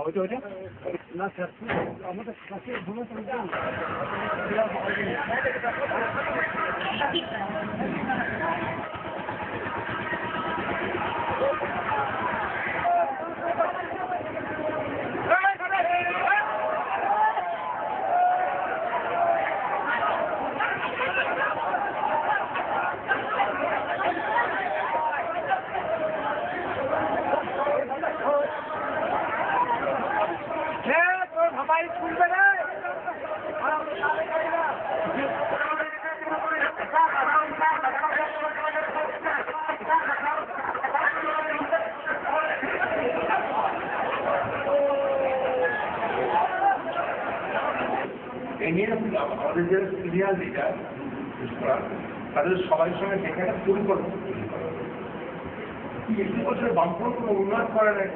ওইটা ওইটা না স্যার আমাদের কাছে ভূমি আমাদের যে সিনিয়র লিডার তাদের সবাই সঙ্গে দেখে একটা পরিকল্পনা একটি বছরে বামফ্রন্ট কোনো উন্নয়ন করে নাই।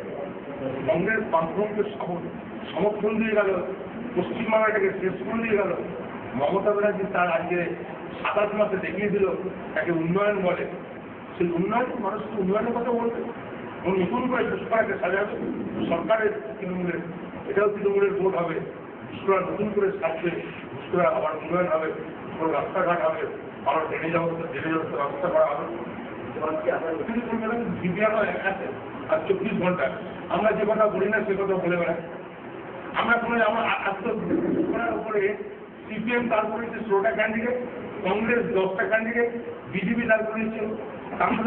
কংগ্রেস বামফ্রন্টকে সমর্থন দিয়ে গেল, পশ্চিমবাংলাটাকে শেষ করে দিয়ে গেল। মমতা ব্যানার্জি তার আজকে 27 মাসে দেখিয়ে দিল তাকে উন্নয়ন বলে। সেই উন্নয়ন মানুষকে উন্নয়নের কথা বলবে, নতুন করে পুষ্করাকে সাজাবে সরকারের তৃণমূলের, এটাও তৃণমূলের ভোট হবে। পুষ্করা নতুন করে সাজবে, পুষ্করা আবার উন্নয়ন হবে, কোনো রাস্তাঘাট হবে, আবার ড্রেনেজ ব্যবস্থা করা হবে। আর 24 ঘন্টা আমরা যে কথা বলি না সে কথা বলে বেড়াই। আমরা কোনো পুষ্করার উপরে সিপিএম দাঁড় করেছে 16টা ক্যান্ডিডেট, কংগ্রেস 10টা ক্যান্ডিডেট, বিজেপি দাঁড় করেছে।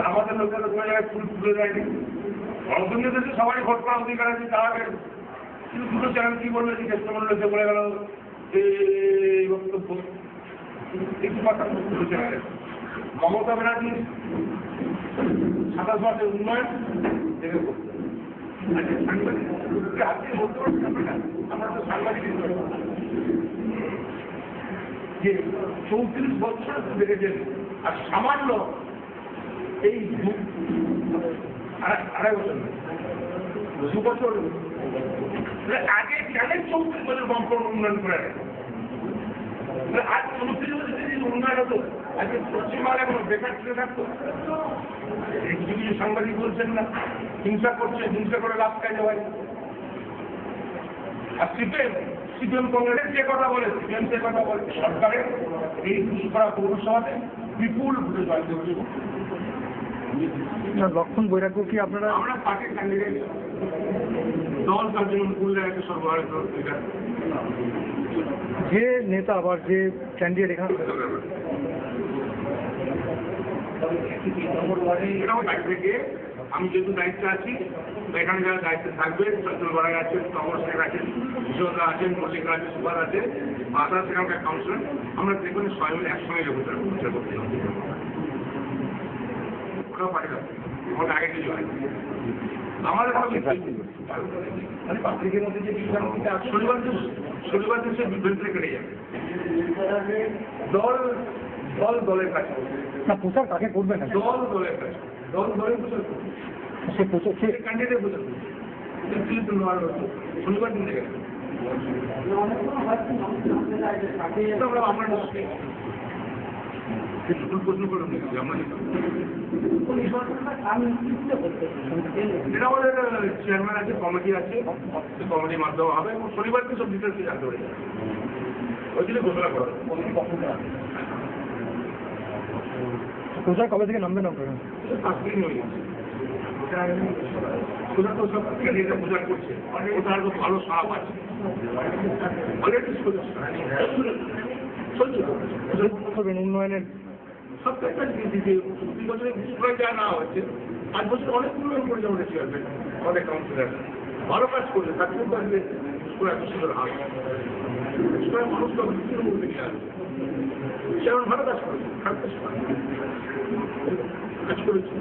আমাদের লোকেরা কোনো জায়গায় ফুল তুলে দেয়নি। গণতন্ত্রের দেশে সবাই ভোট করার অধিকার আছে, তারা কিন্তু দুটো চ্যানেল কি বললো, জিজ্ঞেস করলো, সে বলে গেল এই বক্তব্য একটু কথা দুটো চ্যানেলে। মমতা ব্যানার্জি 27 মাসের উন্নয়ন দেখে করতে আজকে বলতে পারছি না। আমরা তো সাংবাদিক যে 34 বছর দেখেছেন, আর সামান্য এই আড়াই বছর 2 বছর আগে কেন 34 বছর বামফ্রন্ট উন্নয়ন করে আজ 34 বছর যদি উন্নয়ন হতো আজকে পশ্চিমবাংলায় কোনো বেকার ছেলে থাকতো। কিছু কিছু সাংবাদিক বলছেন না, হিংসা করছে, হিংসা করে লাভ কাজে হয়। আর সিপিএম কংগ্রেসের যে কথা বলে, সিপিএম যে কথা বলে, সরকারের এই পুষ্করা পৌরসভাতে বিপুল ভোটে জয় দেবে। লক্ষণ বৈরাগ্য কি আপনারা? আমরা পার্টির ক্যান্ডিডেট, দল তার জন্য মূল্যে একটা সর্বভারতীয় লিডার। যে নেতা আবার যে ক্যান্ডিডেট এখানে থেকে আমি যেহেতু দায়িত্বে আছি, এখানে যারা দায়িত্বে থাকবে, চঞ্চল বড়াই আছেন, কমল শেখ আছেন, বিশ্বদা আছেন, মল্লিকা আছে, সুভাষ আছে, আদার সেখানকার কাউন্সিলর, আমরা দেখবেন সবাই মিলে একসঙ্গে প্রচার করতে হবে। ওটাও পাঠিয়ে দেবো, আমাদের আগে কিছু হয় আমাদের পাবলিকের মধ্যে যে বিভ্রান্তিটা আছে, শনিবার দিন সে বিভ্রান্তি কেটে যাবে। দলের কাছে না, প্রচার কাকে করবে না, দলের কাছে দলের প্রচার করবে, সে প্রচার সে ক্যান্ডিডেট প্রচার করবে। শনিবার দিন দেখে আমরা প্রশ্ন করে এটা আমাদের চেয়ারম্যান আছে, কমিটি আছে, কমিটির মাধ্যমে হবে এবং শনিবার দিন সব ডিটেলস জানতে পারে। ওই জন্য ঘোষণা করা প্রচার কবে থেকে নামবেন আপনারা? আজকেই হয়ে গেছে। প্রচার তো সব ক্যান্ডিডেট প্রচার করছে, ওটার তো ভালো সাপ আছে, উন্নয়নের প্রত্যেকটা দিকে 2 বছরে কিছু করে যা না হচ্ছে, 5 বছর অনেক উন্নয়ন করেছে আমাদের চেয়ারম্যান, আমাদের কাউন্সিলর ভালো কাজ করছে। তার জন্য আসলে এত সুন্দর হাত মানুষ তো তৃণমূল থেকে আসছে, চেয়ারম্যান ভালো কাজ করেছে, খারাপ কাজ করেছে।